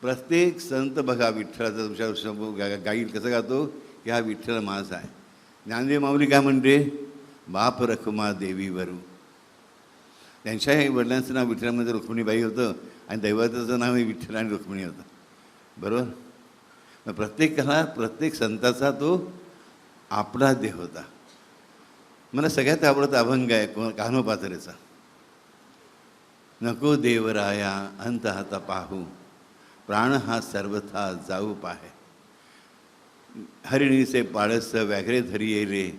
प्रत्येक संत बघा विठ्ठलाचा तुमच्या समोर गाईल कसं गातो की हा विठ्ठल माझा आहे. ज्ञानदेव माऊली काय म्हणते, बाप रखुमा देवीवरू. त्यांच्या वडिलांचं नाव विठ्ठलामध्ये रुक्मिणीबाई होतं आणि दैवताचं नाव हे विठ्ठल आणि रुक्मिणी होतं. बरोबर. मग प्रत्येकाला प्रत्येक संताचा तो आपला देह होता. मला सगळ्यात आवडता अभंग आहे कान्होपात्रेचा. नको देवराया अंत हाता पाहू, प्राण हा सर्वथा जाऊ पाहे. हरिणीचे पाळस व्याघ्रे धरी येले,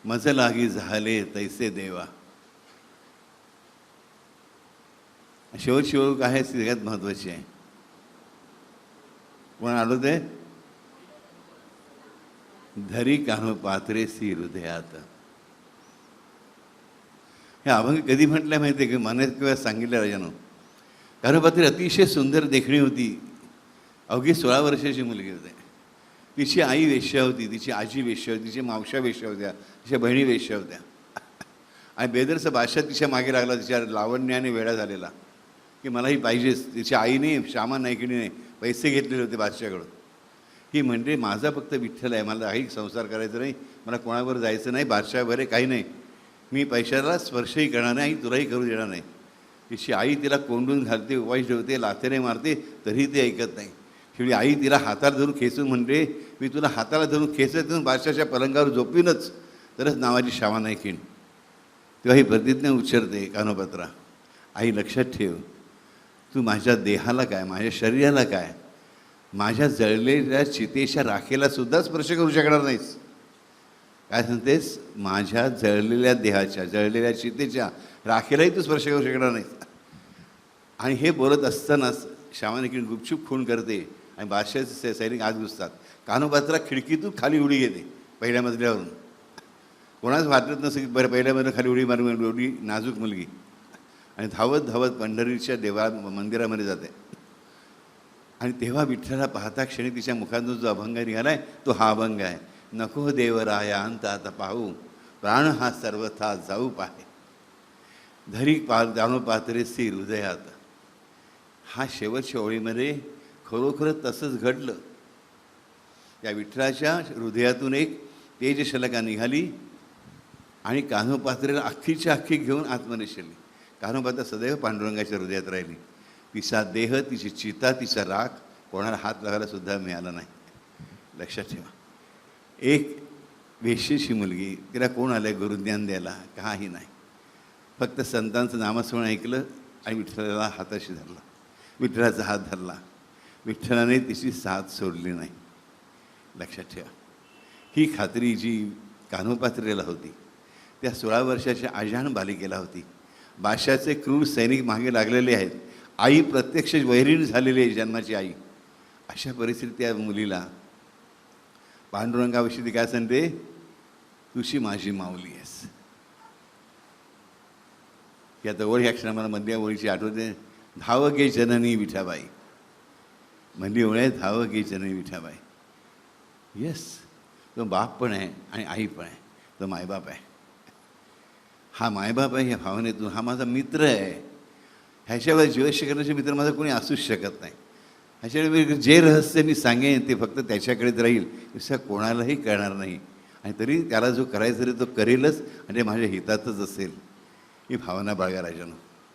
मज लागी झाले तैसे देवा. शेवट आहे सगळ्यात महत्वाची आहे. कोण आलो ते, धरी कान्होपात्रे सी हृदयात. हे अभंग कधी म्हटलं माहिती आहे की मनात किंवा सांगितलं राजानं. कान्होपात्रे अतिशय सुंदर देखणी होती. अवघी 16 वर्षाची मुलगी होती. तिची आई वेश्या होती, तिची आजी वेश्या होती, तिची मावशा वेश्या होत्या, तिच्या बहिणी वेश्या होत्या. आणि बेदरचा बादशाह तिच्या मागे लागला, तिच्या लावण्याने वेळा झालेला की मला ही पाहिजेच. तिच्या आईने श्यामा नायकिनीने पैसे घेतलेले होते बादशाहकडून. ही म्हणजे माझा फक्त विठ्ठल आहे, मला काही संसार करायचा नाही, मला कोणावर जायचं नाही, बादशाह वगैरे काही नाही, मी पैशाला स्पर्शही करणार नाही, तुलाही करू देणार नाही. तिची आई तिला कोंडून घालते, उपाशी ठेवते, लाथेने मारते, तरी ते ऐकत नाही. शेवटी आई तिला हाताला धरून खेचून म्हणते, मी तुला हाताला धरून खेचून बादशाच्या पलंगावर झोपवीनच, तरच नावाची श्यामा नायकीण. तेव्हा ही प्रतिज्ञा उच्चारते कान्होपात्रा, आई लक्षात ठेव, तू माझ्या देहाला काय, माझ्या शरीराला काय, माझ्या जळलेल्या चितेच्या राखेला सुद्धा स्पर्श करू शकणार नाहीस. काय सांगतेस, माझ्या जळलेल्या देहाच्या जळलेल्या चितेच्या राखेलाही तू स्पर्श करू शकणार नाहीस. आणि हे बोलत असतानाच श्यामा नायकीण गुपचूप खून करते आणि बादशाहचे सैनिक आत घुसतात. कान्होपात्रा खिडकीतून खाली उडी घेते पहिल्या मजल्यावरून. कोणाच वाटत नसतं की बरं पहिल्या मजल्यावर खाली उडी मारून, एवढी नाजूक मुलगी. आणि धावत धावत पंढरीच्या मंदिरामध्ये जाते. आणि तेव्हा विठ्ठला पाहता क्षणी तिच्या मुखातून जो अभंग निघाला आहे तो हा अभंग आहे. नको देवराया अंत आता पाहू, प्राण हा सर्वथा जाऊ पाहे. धरी कान्होपात्रे सी हृदयात. हा शेवटच्या ओळीमध्ये खरोखरच तसंच घडलं. त्या विठ्ठलाच्या हृदयातून एक तेजशलाका निघाली आणि कान्होपात्रेला अख्खीच्या अख्खी घेऊन आतमध्ये शिरली. कान्होपात्रा सदैव पांडुरंगाच्या हृदयात राहिली. तिचा देह, तिची चिता, तिचा राख कोणाला हात लागायला सुद्धा मिळाला नाही. लक्षात ठेवा. एक वेश्येची मुलगी, तिला कोण आलं गुरुज्ञान द्यायला, काही नाही. फक्त संतांचं नामस्मरण ऐकलं आणि विठ्ठलाला हाताशी धरला, विठ्ठलाचा हात धरला. विठ्ठलाने तिची साथ सोडली नाही. लक्षात ठेवा. ही खात्री जी कान्होपात्रेला होती त्या 16 वर्षाच्या आजाण बालिकेला होती. बादशाचे क्रूर सैनिक मागे लागलेले आहेत, आई प्रत्यक्ष वैरीण झालेली आहे, जन्माची आई. अशा परिस्थितीत त्या मुलीला पांडुरंगाविषयी काय सांगते, तुझी माझी माऊली आहेस. या तर ओळ ह्या क्षणा मला मधल्या ओळीची आठवते. धाव गे जननी विठाबाई. मधली ओळ आहे, धाव गे जननी विठाबाई. येस, तो बाप पण आहे आणि आई पण आहे, तो मायबाप आहे. हा मायबाप आहे ह्या भावनेतून, हा माझा मित्र आहे. ह्याच्यावर जीवश्य करण्याचे मित्र माझा कोणी असूच शकत नाही. ह्याच्यावेळी जे रहस्य मी सांगेन ते फक्त त्याच्याकडेच राहील, असं कोणालाही कळणार नाही. आणि तरी त्याला जो करायचं रे तो करेलच आणि ते माझ्या हितातच असेल. ही भावना बाळगा राजानो.